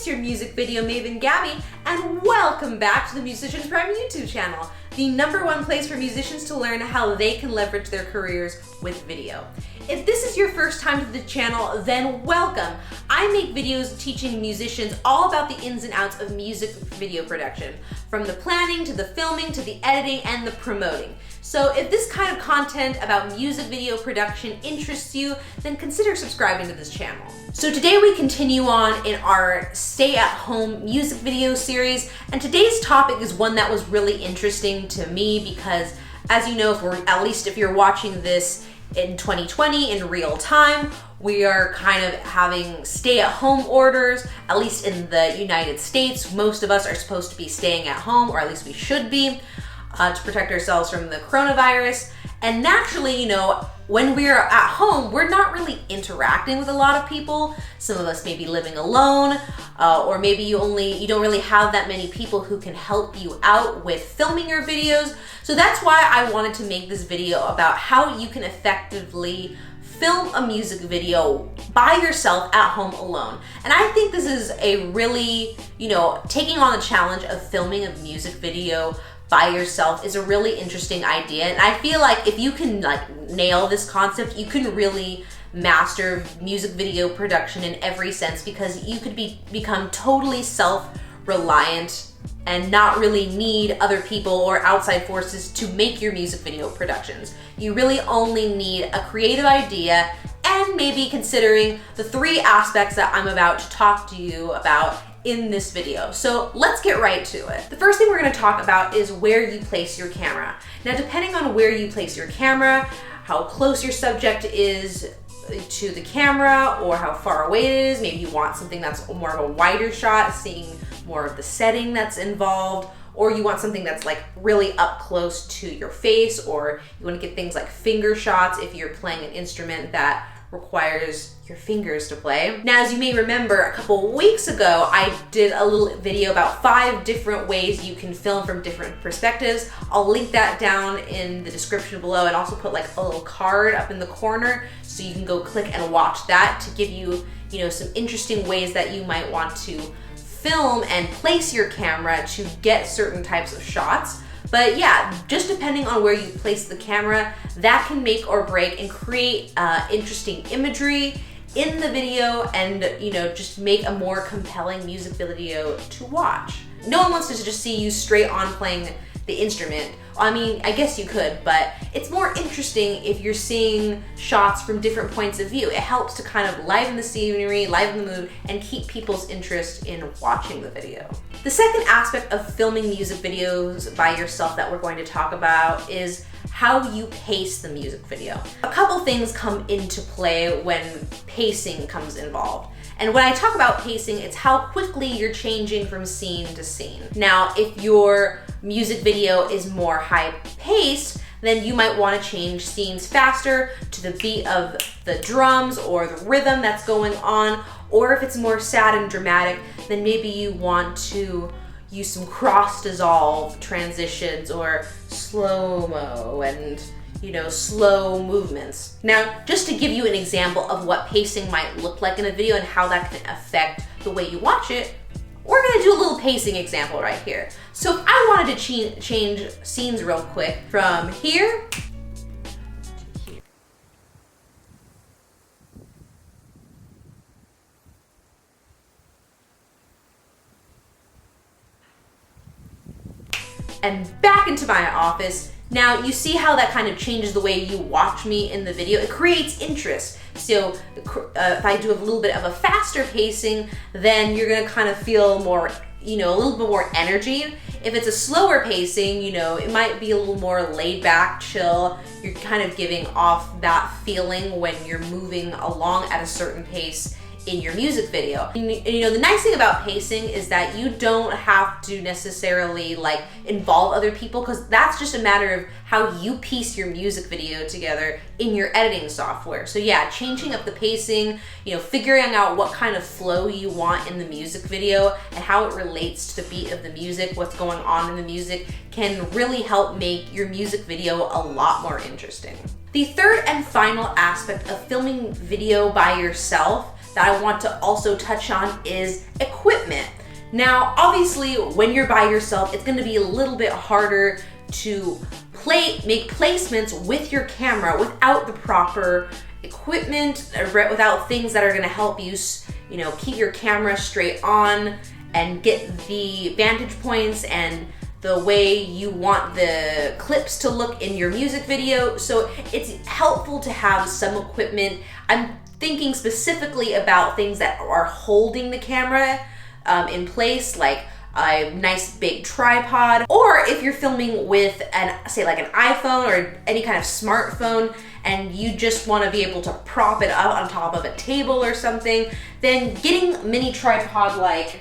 your music video maven Gabby, and welcome back to the Musicians Prime YouTube channel, the #1 place for musicians to learn how they can leverage their careers with video. If this is your first time to the channel, then welcome. I make videos teaching musicians all about the ins and outs of music video production, from the planning to the filming to the editing and the promoting. So if this kind of content about music video production interests you, then consider subscribing to this channel. So today we continue on in our stay-at-home music video series, and today's topic is one that was really interesting to me because, as you know, if you're watching this in 2020 in real time, we are kind of having stay-at-home orders, at least in the United States. Most of us are supposed to be staying at home, or at least we should be, to protect ourselves from the coronavirus. And naturally, when we're at home, we're not really interacting with a lot of people. Some of us may be living alone, or maybe you don't really have that many people who can help you out with filming your videos. So that's why I wanted to make this video about how you can effectively film a music video by yourself at home alone. And I think this is a really, taking on the challenge of filming a music video by yourself is a really interesting idea. And I feel like if you can nail this concept, you can really master music video production in every sense, because you could become totally self-reliant and not really need other people or outside forces to make your music video productions. You really only need a creative idea and maybe considering the 3 aspects that I'm about to talk to you about in this video. So let's get right to it. The first thing we're going to talk about is where you place your camera. Now, depending on where you place your camera, how close your subject is to the camera or how far away it is, maybe you want something that's more of a wider shot, seeing more of the setting that's involved, or you want something that's really up close to your face, or you want to get things like finger shots if you're playing an instrument that requires your fingers to play. Now, as you may remember, a couple weeks ago, I did a little video about 5 different ways you can film from different perspectives. I'll link that down in the description below, and also put a little card up in the corner so you can go click and watch that to give you, some interesting ways that you might want to film and place your camera to get certain types of shots. But yeah, just depending on where you place the camera, that can make or break and create interesting imagery in the video and, just make a more compelling music video to watch. No one wants to just see you straight on playing the instrument. I mean, I guess you could, but it's more interesting if you're seeing shots from different points of view. It helps to kind of liven the scenery, liven the mood, and keep people's interest in watching the video. The second aspect of filming music videos by yourself that we're going to talk about is how you pace the music video. A couple things come into play when pacing comes involved. And when I talk about pacing, it's how quickly you're changing from scene to scene. Now, if your music video is more high-paced, then you might want to change scenes faster to the beat of the drums or the rhythm that's going on. Or if it's more sad and dramatic, then maybe you want to use some cross-dissolve transitions or slow-mo and slow movements. Now, just to give you an example of what pacing might look like in a video and how that can affect the way you watch it, we're gonna do a little pacing example right here. So if I wanted to change scenes real quick from here to here, and back into my office. Now, you see how that kind of changes the way you watch me in the video? It creates interest. So if I do a little bit of a faster pacing, then you're gonna kind of feel more, a little bit more energy. If it's a slower pacing, it might be a little more laid back, chill. You're kind of giving off that feeling when you're moving along at a certain pace in your music video. And, the nice thing about pacing is that you don't have to necessarily involve other people, because that's just a matter of how you piece your music video together in your editing software. So yeah, changing up the pacing, figuring out what kind of flow you want in the music video and how it relates to the beat of the music, what's going on in the music, can really help make your music video a lot more interesting. The third and final aspect of filming video by yourself that I want to also touch on is equipment. Now, obviously, when you're by yourself, it's gonna be a little bit harder to make placements with your camera without the proper equipment, without things that are gonna help you, keep your camera straight on and get the vantage points and the way you want the clips to look in your music video. So it's helpful to have some equipment. I'm thinking specifically about things that are holding the camera in place, like a nice big tripod, or if you're filming with say like an iPhone or any kind of smartphone and you just want to be able to prop it up on top of a table or something, then getting a mini tripod like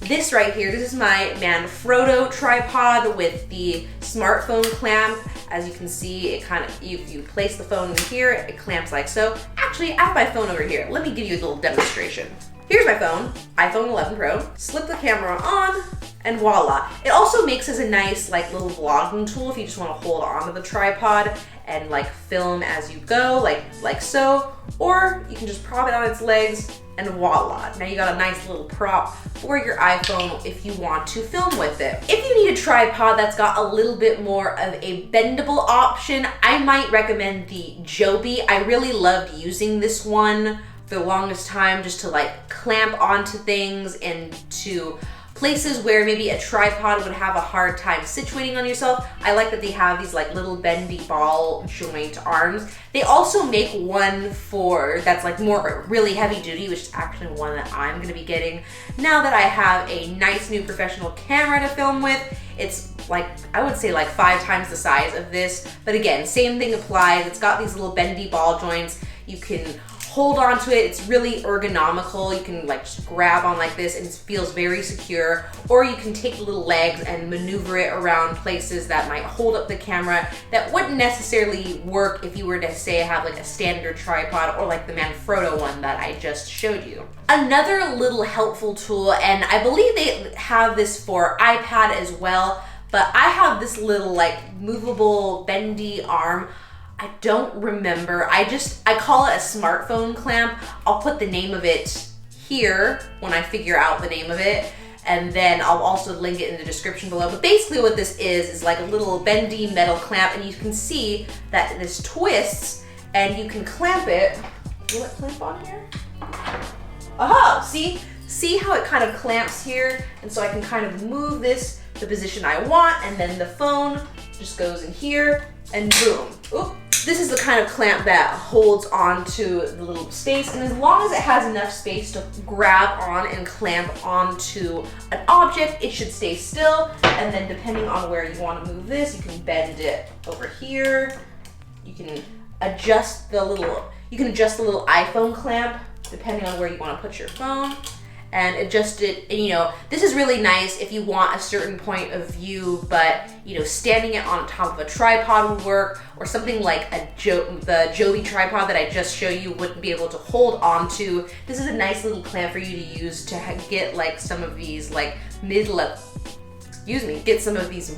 this right here. This is my Manfrotto tripod with the smartphone clamp. As you can see, it kind of, if you place the phone in here, it clamps like so. Actually, I have my phone over here. Let me give you a little demonstration. Here's my phone, iPhone 11 Pro. Slip the camera on, and voila. It also makes as a nice little vlogging tool if you just want to hold onto the tripod and film as you go, like so. Or you can just prop it on its legs, and voila. Now you got a nice little prop for your iPhone if you want to film with it. If you need a tripod that's got a little bit more of a bendable option, I might recommend the JOBY. I really loved using this one for the longest time, just to clamp onto things and to places where maybe a tripod would have a hard time situating on yourself. I like that they have these little bendy ball joint arms. They also make one that's more really heavy duty, which is actually one that I'm gonna be getting now that I have a nice new professional camera to film with. It's I would say 5 times the size of this, but again, same thing applies. It's got these little bendy ball joints. You can hold on to it. It's really ergonomical. You can just grab on like this and it feels very secure. Or you can take the little legs and maneuver it around places that might hold up the camera that wouldn't necessarily work if you were to say have a standard tripod or the Manfrotto one that I just showed you. Another little helpful tool, and I believe they have this for iPad as well, but I have this little movable bendy arm. I don't remember. I call it a smartphone clamp. I'll put the name of it here when I figure out the name of it, and then I'll also link it in the description below. But basically what this is a little bendy metal clamp, and you can see that this twists and you can clamp it. Will it clamp on here? Aha! See how it kind of clamps here? And so I can kind of move this to the position I want, and then the phone just goes in here and boom. Oop. This is the kind of clamp that holds onto the little space, and as long as it has enough space to grab on and clamp onto an object, it should stay still. And then depending on where you want to move this, you can bend it over here. You can adjust the little iPhone clamp depending on where you want to put your phone, and adjust it. And this is really nice if you want a certain point of view, but standing it on top of a tripod would work, or something like the JOBY tripod that I just showed you wouldn't be able to hold onto. This is a nice little clamp for you to use to get some of these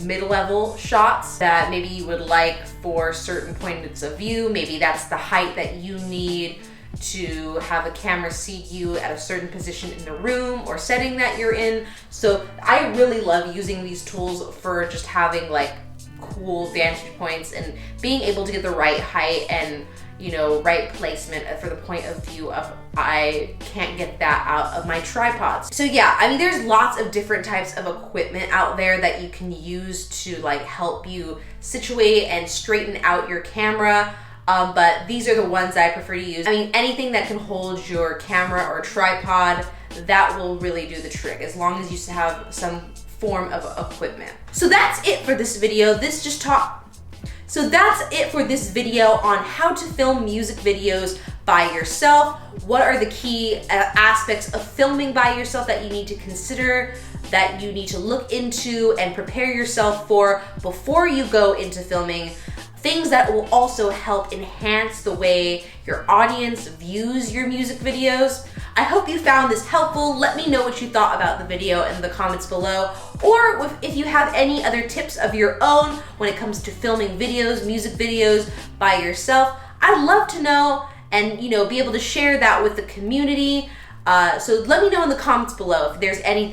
mid-level shots that maybe you would like for certain points of view. Maybe that's the height that you need to have the camera see you at a certain position in the room or setting that you're in. So I really love using these tools for just having cool vantage points and being able to get the right height and right placement for the point of view of I can't get that out of my tripods. So yeah, there's lots of different types of equipment out there that you can use to help you situate and straighten out your camera. But these are the ones I prefer to use. Anything that can hold your camera or tripod, that will really do the trick, as long as you have some form of equipment. So that's it for this video. So that's it for this video on how to film music videos by yourself. What are the key aspects of filming by yourself that you need to consider, that you need to look into and prepare yourself for before you go into filming. Things that will also help enhance the way your audience views your music videos. I hope you found this helpful. Let me know what you thought about the video in the comments below, or if you have any other tips of your own when it comes to filming videos, music videos by yourself. I'd love to know, and be able to share that with the community. So let me know in the comments below if there's any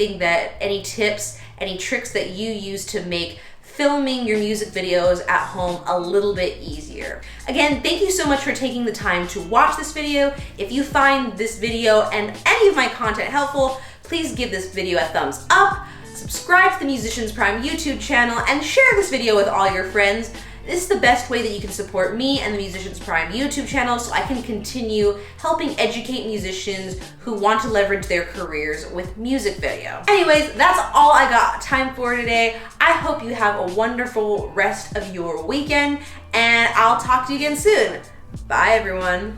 tips, any tricks that you use to make filming your music videos at home a little bit easier. Again, thank you so much for taking the time to watch this video. If you find this video and any of my content helpful, please give this video a thumbs up, subscribe to the Musicians Prime YouTube channel, and share this video with all your friends. This is the best way that you can support me and the Musicians Prime YouTube channel so I can continue helping educate musicians who want to leverage their careers with music video. Anyways, that's all I got time for today. I hope you have a wonderful rest of your weekend, and I'll talk to you again soon. Bye, everyone.